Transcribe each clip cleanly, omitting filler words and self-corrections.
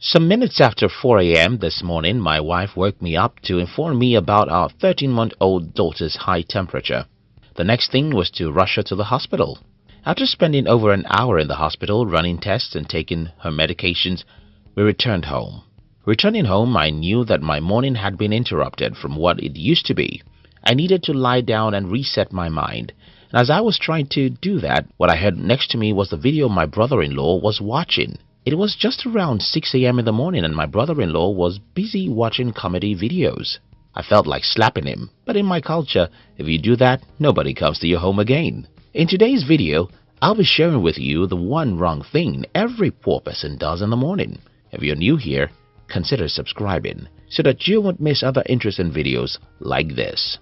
Some minutes after 4 a.m. this morning, my wife woke me up to inform me about our 13-month-old daughter's high temperature. The next thing was to rush her to the hospital. After spending over an hour in the hospital running tests and taking her medications, we returned home. Returning home, I knew that my morning had been interrupted from what it used to be. I needed to lie down and reset my mind. And as I was trying to do that, what I heard next to me was the video my brother-in-law was watching. It was just around 6 a.m. in the morning and my brother-in-law was busy watching comedy videos. I felt like slapping him, but in my culture, if you do that, nobody comes to your home again. In today's video, I'll be sharing with you the one wrong thing every poor person does in the morning. If you're new here, consider subscribing so that you won't miss other interesting videos like this.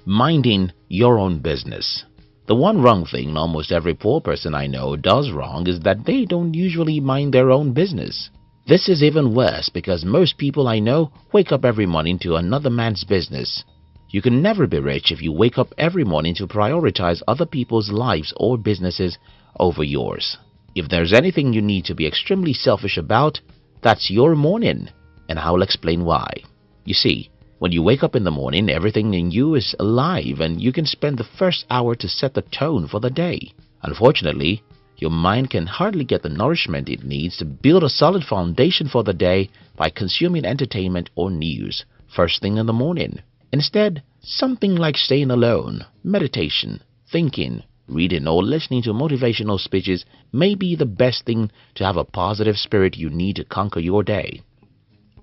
Minding your own business. The one wrong thing almost every poor person I know does wrong is that they don't usually mind their own business. This is even worse because most people I know wake up every morning to another man's business. You can never be rich if you wake up every morning to prioritize other people's lives or businesses over yours. If there's anything you need to be extremely selfish about, that's your morning, and I'll explain why. You see, when you wake up in the morning, everything in you is alive and you can spend the first hour to set the tone for the day. Unfortunately, your mind can hardly get the nourishment it needs to build a solid foundation for the day by consuming entertainment or news first thing in the morning. Instead, something like staying alone, meditation, thinking, reading or listening to motivational speeches may be the best thing to have a positive spirit you need to conquer your day.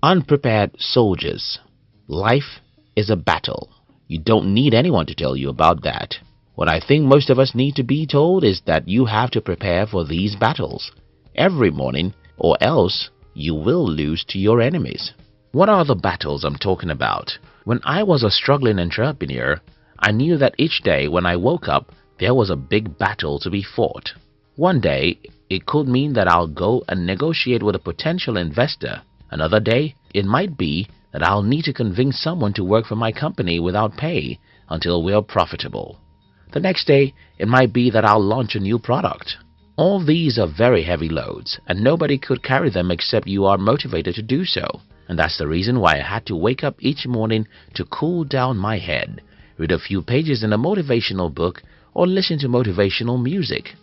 Unprepared Soldiers. Life is a battle. You don't need anyone to tell you about that. What I think most of us need to be told is that you have to prepare for these battles every morning or else you will lose to your enemies. What are the battles I'm talking about? When I was a struggling entrepreneur, I knew that each day when I woke up, there was a big battle to be fought. One day, it could mean that I'll go and negotiate with a potential investor. Another day, it might be that I'll need to convince someone to work for my company without pay until we are profitable. The next day, it might be that I'll launch a new product. All these are very heavy loads, and nobody could carry them except you are motivated to do so. And that's the reason why I had to wake up each morning to cool down my head, read a few pages in a motivational book, or listen to motivational music.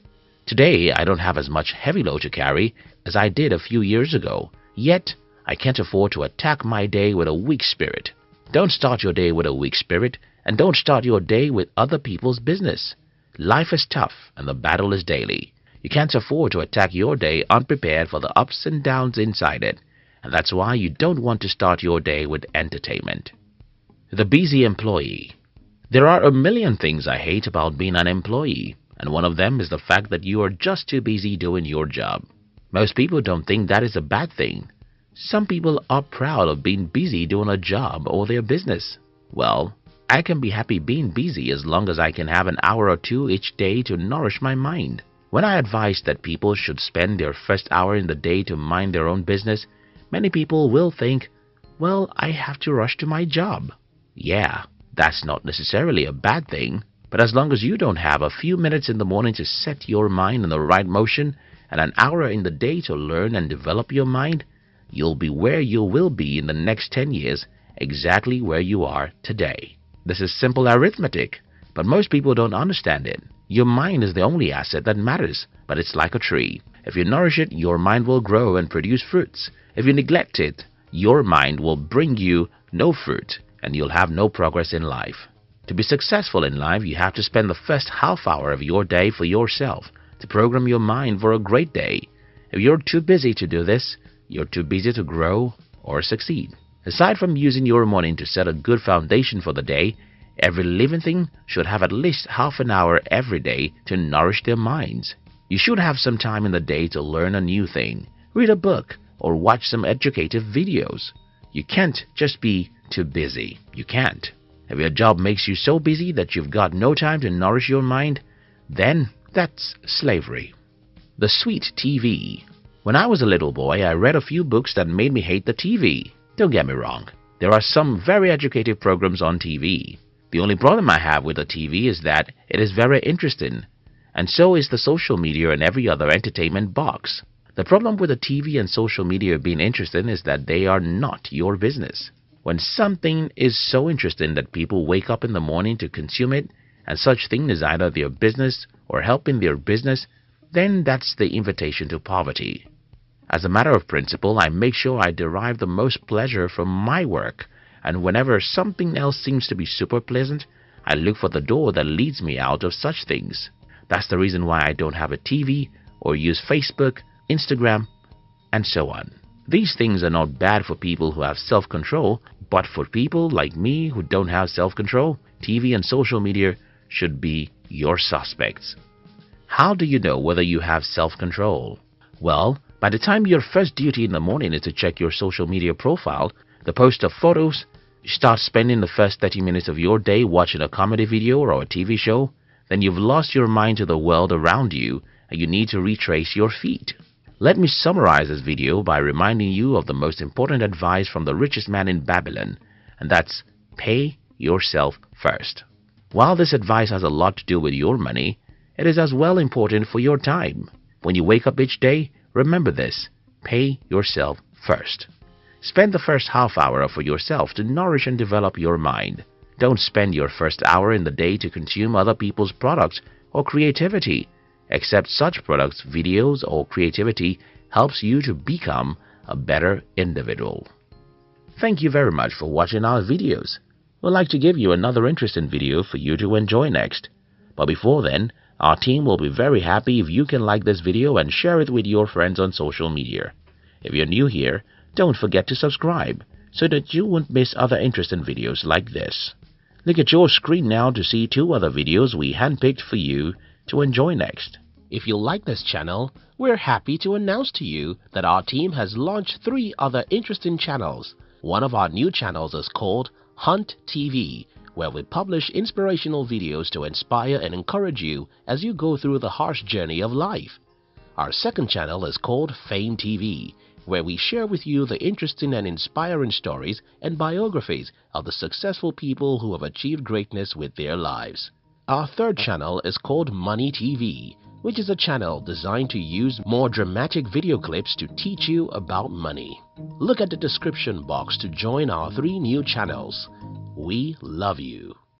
Today, I don't have as much heavy load to carry as I did a few years ago, yet I can't afford to attack my day with a weak spirit. Don't start your day with a weak spirit, and don't start your day with other people's business. Life is tough, and the battle is daily. You can't afford to attack your day unprepared for the ups and downs inside it, and that's why you don't want to start your day with entertainment. The busy employee. There are a million things I hate about being an employee, and one of them is the fact that you are just too busy doing your job. Most people don't think that is a bad thing. Some people are proud of being busy doing a job or their business. Well, I can be happy being busy as long as I can have an hour or two each day to nourish my mind. When I advise that people should spend their first hour in the day to mind their own business, many people will think, well, I have to rush to my job. Yeah, that's not necessarily a bad thing, but as long as you don't have a few minutes in the morning to set your mind in the right motion and an hour in the day to learn and develop your mind, you'll be where you will be in the next 10 years, exactly where you are today. This is simple arithmetic, but most people don't understand it. Your mind is the only asset that matters, but it's like a tree. If you nourish it, your mind will grow and produce fruits. If you neglect it, your mind will bring you no fruit, and you'll have no progress in life. To be successful in life, you have to spend the first half hour of your day for yourself, to program your mind for a great day. If you're too busy to do this, you're too busy to grow or succeed. Aside from using your morning to set a good foundation for the day, every living thing should have at least half an hour every day to nourish their minds. You should have some time in the day to learn a new thing, read a book, or watch some educative videos. You can't just be too busy. You can't. If your job makes you so busy that you've got no time to nourish your mind, then that's slavery. The sweet TV. When I was a little boy, I read a few books that made me hate the TV. Don't get me wrong. There are some very educative programs on TV. The only problem I have with the TV is that it is very interesting, and so is the social media and every other entertainment box. The problem with the TV and social media being interesting is that they are not your business. When something is so interesting that people wake up in the morning to consume it, and such thing is either their business or helping their business, then that's the invitation to poverty. As a matter of principle, I make sure I derive the most pleasure from my work, and whenever something else seems to be super pleasant, I look for the door that leads me out of such things. That's the reason why I don't have a TV or use Facebook, Instagram, and so on. These things are not bad for people who have self-control, but for people like me who don't have self-control, TV and social media should be your suspects. How do you know whether you have self-control? Well, by the time your first duty in the morning is to check your social media profile, the post of photos, you start spending the first 30 minutes of your day watching a comedy video or a TV show, then you've lost your mind to the world around you and you need to retrace your feet. Let me summarize this video by reminding you of the most important advice from the richest man in Babylon, and that's pay yourself first. While this advice has a lot to do with your money, it is as well important for your time. When you wake up each day, remember this: pay yourself first. Spend the first half hour for yourself to nourish and develop your mind. Don't spend your first hour in the day to consume other people's products or creativity. Accept such products, videos, or creativity helps you to become a better individual. Thank you very much for watching our videos. We'd like to give you another interesting video for you to enjoy next. But before then, our team will be very happy if you can like this video and share it with your friends on social media. If you're new here, don't forget to subscribe so that you won't miss other interesting videos like this. Look at your screen now to see 2 other videos we handpicked for you to enjoy next. If you like this channel, we're happy to announce to you that our team has launched 3 other interesting channels. One of our new channels is called Hunt TV, where we publish inspirational videos to inspire and encourage you as you go through the harsh journey of life. Our second channel is called Fame TV, where we share with you the interesting and inspiring stories and biographies of the successful people who have achieved greatness with their lives. Our third channel is called Money TV, which is a channel designed to use more dramatic video clips to teach you about money. Look at the description box to join our 3 new channels. We love you.